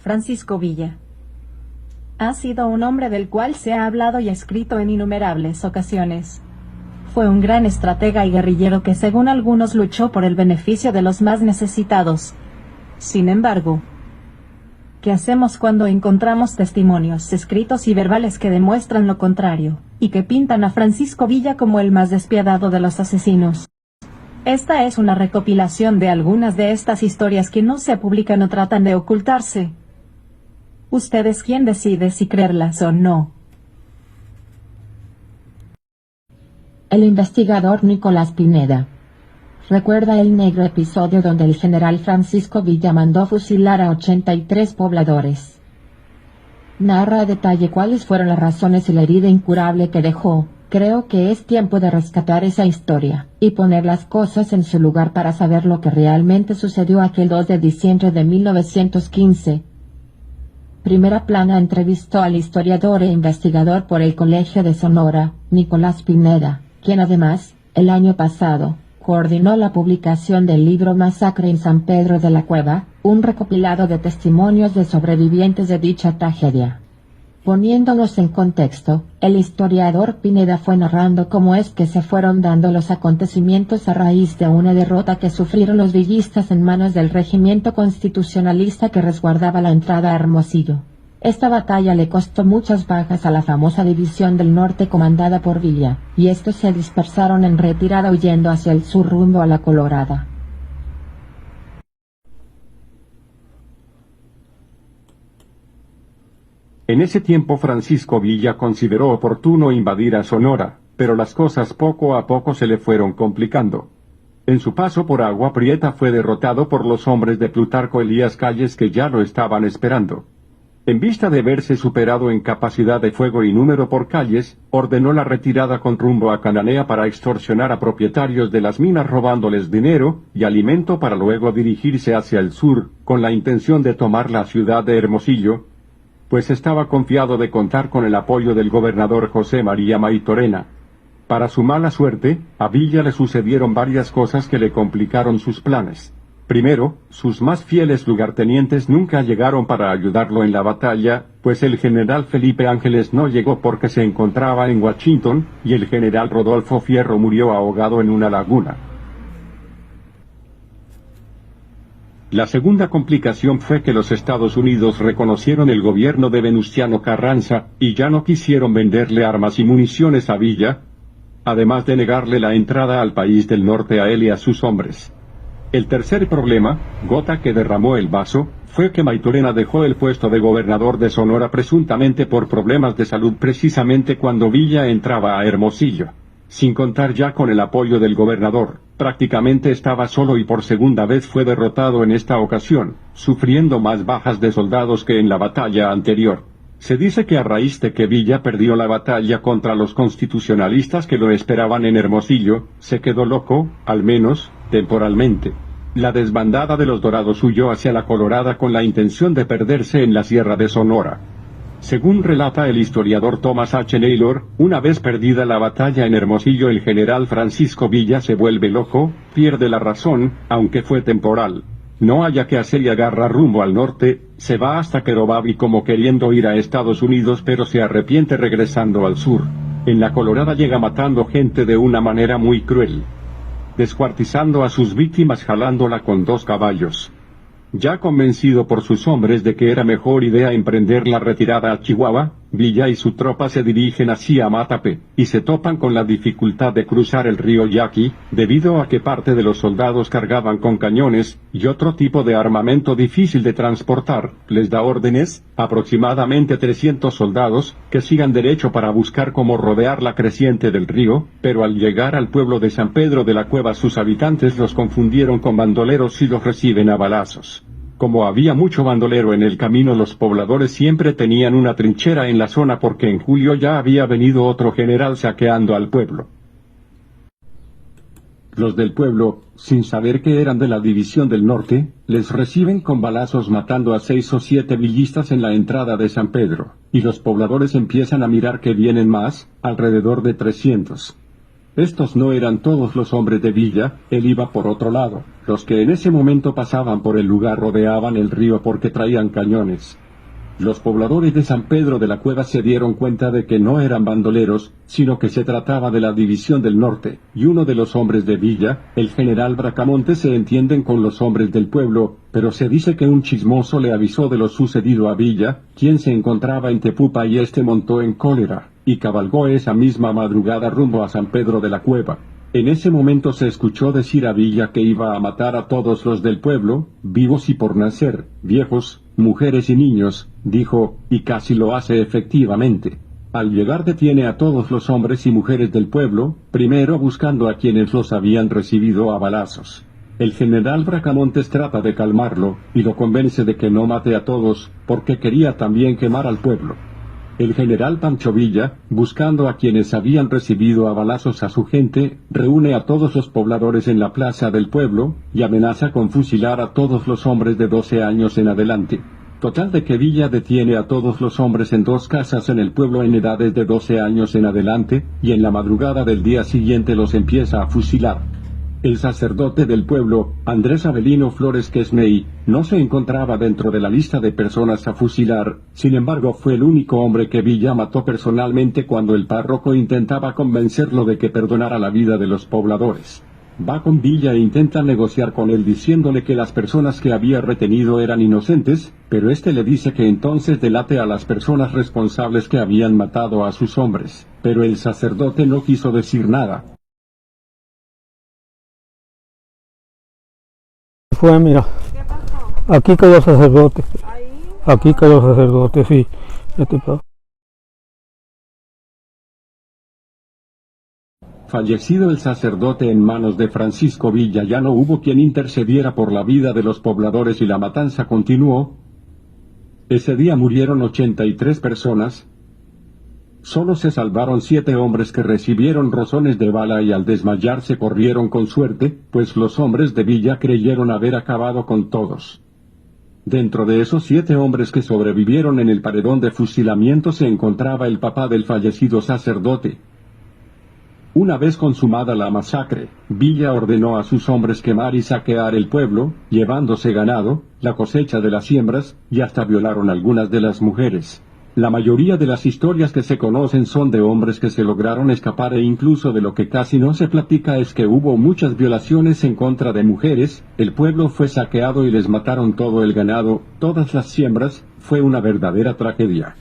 Francisco Villa. Ha sido un hombre del cual se ha hablado y escrito en innumerables ocasiones. Fue un gran estratega y guerrillero que según algunos luchó por el beneficio de los más necesitados. Sin embargo, ¿qué hacemos cuando encontramos testimonios escritos y verbales que demuestran lo contrario, y que pintan a Francisco Villa como el más despiadado de los asesinos? Esta es una recopilación de algunas de estas historias que no se publican o tratan de ocultarse. Usted es quien decide si creerlas o no. El investigador Nicolás Pineda. ¿Recuerda el negro episodio donde el general Francisco Villa mandó fusilar a 83 pobladores? Narra a detalle cuáles fueron las razones y la herida incurable que dejó. Creo que es tiempo de rescatar esa historia, y poner las cosas en su lugar para saber lo que realmente sucedió aquel 2 de diciembre de 1915. Primera Plana entrevistó al historiador e investigador por el Colegio de Sonora, Nicolás Pineda, quien además, el año pasado, coordinó la publicación del libro Masacre en San Pedro de la Cueva, un recopilado de testimonios de sobrevivientes de dicha tragedia. Poniéndolos en contexto, el historiador Pineda fue narrando cómo es que se fueron dando los acontecimientos a raíz de una derrota que sufrieron los villistas en manos del regimiento constitucionalista que resguardaba la entrada a Hermosillo. Esta batalla le costó muchas bajas a la famosa División del Norte comandada por Villa, y estos se dispersaron en retirada huyendo hacia el sur rumbo a la Colorada. En ese tiempo Francisco Villa consideró oportuno invadir a Sonora, pero las cosas poco a poco se le fueron complicando. En su paso por Agua Prieta fue derrotado por los hombres de Plutarco Elías Calles que ya lo estaban esperando. En vista de verse superado en capacidad de fuego y número por Calles, ordenó la retirada con rumbo a Cananea para extorsionar a propietarios de las minas robándoles dinero y alimento para luego dirigirse hacia el sur, con la intención de tomar la ciudad de Hermosillo, pues estaba confiado de contar con el apoyo del gobernador José María Maytorena. Para su mala suerte, a Villa le sucedieron varias cosas que le complicaron sus planes. Primero, sus más fieles lugartenientes nunca llegaron para ayudarlo en la batalla, pues el general Felipe Ángeles no llegó porque se encontraba en Washington, y el general Rodolfo Fierro murió ahogado en una laguna. La segunda complicación fue que los Estados Unidos reconocieron el gobierno de Venustiano Carranza, y ya no quisieron venderle armas y municiones a Villa, además de negarle la entrada al país del norte a él y a sus hombres. El tercer problema, gota que derramó el vaso, fue que Maytorena dejó el puesto de gobernador de Sonora presuntamente por problemas de salud precisamente cuando Villa entraba a Hermosillo. Sin contar ya con el apoyo del gobernador, prácticamente estaba solo y por segunda vez fue derrotado en esta ocasión, sufriendo más bajas de soldados que en la batalla anterior. Se dice que a raíz de que Villa perdió la batalla contra los constitucionalistas que lo esperaban en Hermosillo, se quedó loco, al menos, temporalmente. La desbandada de los Dorados huyó hacia la Colorada con la intención de perderse en la Sierra de Sonora. Según relata el historiador Thomas H. Naylor, una vez perdida la batalla en Hermosillo el general Francisco Villa se vuelve loco, pierde la razón, aunque fue temporal. No haya que hacer y agarra rumbo al norte, se va hasta Querobabi como queriendo ir a Estados Unidos pero se arrepiente regresando al sur. En la Colorada llega matando gente de una manera muy cruel, descuartizando a sus víctimas jalándola con 2 caballos. Ya convencido por sus hombres de que era mejor idea emprender la retirada a Chihuahua, Villa y su tropa se dirigen hacia Matape, y se topan con la dificultad de cruzar el río Yaqui, debido a que parte de los soldados cargaban con cañones, y otro tipo de armamento difícil de transportar. Les da órdenes, aproximadamente 300 soldados, que sigan derecho para buscar cómo rodear la creciente del río, pero al llegar al pueblo de San Pedro de la Cueva sus habitantes los confundieron con bandoleros y los reciben a balazos. Como había mucho bandolero en el camino, los pobladores siempre tenían una trinchera en la zona porque en julio ya había venido otro general saqueando al pueblo. Los del pueblo, sin saber que eran de la División del Norte, les reciben con balazos matando a 6 o 7 villistas en la entrada de San Pedro, y los pobladores empiezan a mirar que vienen más, alrededor de 300. Estos no eran todos los hombres de Villa, él iba por otro lado. Los que en ese momento pasaban por el lugar rodeaban el río porque traían cañones. Los pobladores de San Pedro de la Cueva se dieron cuenta de que no eran bandoleros, sino que se trataba de la División del Norte, y uno de los hombres de Villa, el general Bracamonte, se entienden con los hombres del pueblo, pero se dice que un chismoso le avisó de lo sucedido a Villa, quien se encontraba en Tepupa, y este montó en cólera, y cabalgó esa misma madrugada rumbo a San Pedro de la Cueva. En ese momento se escuchó decir a Villa que iba a matar a todos los del pueblo, vivos y por nacer, viejos, mujeres y niños, dijo, y casi lo hace efectivamente. Al llegar detiene a todos los hombres y mujeres del pueblo, primero buscando a quienes los habían recibido a balazos. El general Bracamontes trata de calmarlo, y lo convence de que no mate a todos, porque quería también quemar al pueblo. El general Pancho Villa, buscando a quienes habían recibido a balazos a su gente, reúne a todos los pobladores en la plaza del pueblo, y amenaza con fusilar a todos los hombres de 12 años en adelante. Total de que Villa detiene a todos los hombres en 2 casas en el pueblo en edades de 12 años en adelante, y en la madrugada del día siguiente los empieza a fusilar. El sacerdote del pueblo, Andrés Avelino Flores Quesney, no se encontraba dentro de la lista de personas a fusilar, sin embargo fue el único hombre que Villa mató personalmente cuando el párroco intentaba convencerlo de que perdonara la vida de los pobladores. Va con Villa e intenta negociar con él diciéndole que las personas que había retenido eran inocentes, pero este le dice que entonces delate a las personas responsables que habían matado a sus hombres, pero el sacerdote no quiso decir nada. Fue, mira, ¿Qué pasó? aquí quedó sacerdote, Ahí. aquí quedó sacerdote, sí. Fallecido el sacerdote en manos de Francisco Villa, ya no hubo quien intercediera por la vida de los pobladores y la matanza continuó. Ese día murieron 83 personas. Solo se salvaron 7 hombres que recibieron rozones de bala y al desmayarse corrieron con suerte, pues los hombres de Villa creyeron haber acabado con todos. Dentro de esos 7 hombres que sobrevivieron en el paredón de fusilamiento se encontraba el papá del fallecido sacerdote. Una vez consumada la masacre, Villa ordenó a sus hombres quemar y saquear el pueblo, llevándose ganado, la cosecha de las siembras, y hasta violaron algunas de las mujeres. La mayoría de las historias que se conocen son de hombres que se lograron escapar e incluso de lo que casi no se platica es que hubo muchas violaciones en contra de mujeres, el pueblo fue saqueado y les mataron todo el ganado, todas las siembras, fue una verdadera tragedia.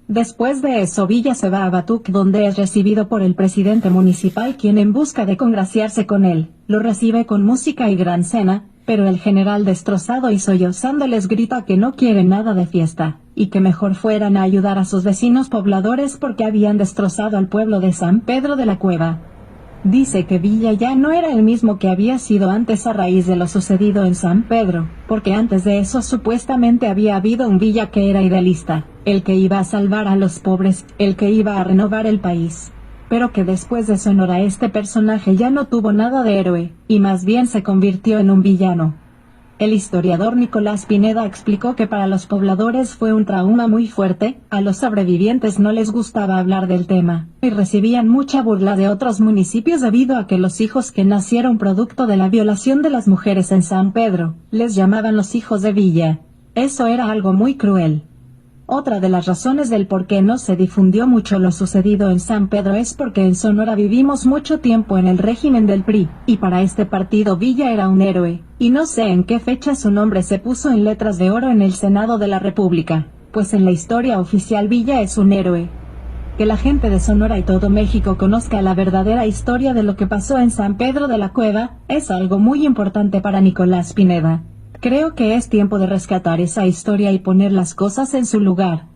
Después de eso Villa se va a Batuc, donde es recibido por el presidente municipal, quien en busca de congraciarse con él, lo recibe con música y gran cena, pero el general destrozado y sollozando les grita que no quiere nada de fiesta, y que mejor fueran a ayudar a sus vecinos pobladores porque habían destrozado al pueblo de San Pedro de la Cueva. Dice que Villa ya no era el mismo que había sido antes a raíz de lo sucedido en San Pedro, porque antes de eso supuestamente había habido un Villa que era idealista, el que iba a salvar a los pobres, el que iba a renovar el país. Pero que después de Sonora este personaje ya no tuvo nada de héroe, y más bien se convirtió en un villano. El historiador Nicolás Pineda explicó que para los pobladores fue un trauma muy fuerte, a los sobrevivientes no les gustaba hablar del tema, y recibían mucha burla de otros municipios debido a que los hijos que nacieron producto de la violación de las mujeres en San Pedro, les llamaban los hijos de Villa. Eso era algo muy cruel. Otra de las razones del por qué no se difundió mucho lo sucedido en San Pedro es porque en Sonora vivimos mucho tiempo en el régimen del PRI, y para este partido Villa era un héroe, y no sé en qué fecha su nombre se puso en letras de oro en el Senado de la República, pues en la historia oficial Villa es un héroe. Que la gente de Sonora y todo México conozca la verdadera historia de lo que pasó en San Pedro de la Cueva, es algo muy importante para Nicolás Pineda. Creo que es tiempo de rescatar esa historia y poner las cosas en su lugar.